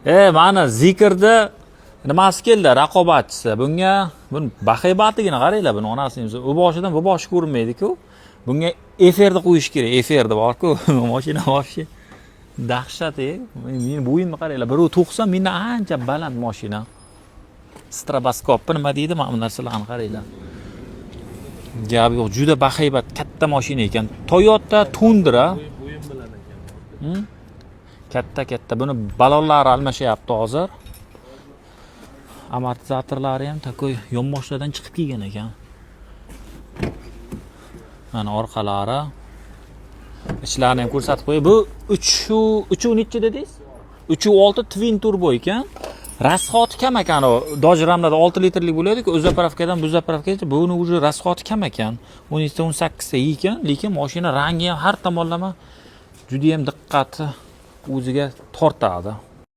Mana zikrda nimasi keldi? Raqobatchisi. Bunga buni bahaybatligini qaranglar, buni onasining o'zi. U boshidan bu boshi ko'rinmaydi-ku. Bunga efirni qo'yish kerak. Efirni bor-ku. Mashina вообще dahshat. Meni bo'yimni qaranglar. 1.90 mendan ancha baland mashina. Straboskop nima deydi? Mana bu narsalarni qaranglar. Gap yo'q, juda bahaybat, katta mashina ekan. Toyota Tundra. Katta. Buni balonlari almashyapti hozir. Amortizatorlari ham takoy yonboshlardan chiqib kelgan ekan. Mana orqalari. Ichlarini ham ko'rsatib qo'yay. Bu 3 necha dedingiz? 3.6 twin turbo ekan. Rasxoti kam ekan u. Dodge Ram'larda 6 litrlik bo'ladi-ku, o'z zapravkadan bu zapravkagacha buni уже rasxoti kam ekan. 17-18 ta ekan, lekin mashina rangi ham har tomonlama juda ham diqqatni o'ziga tortadi.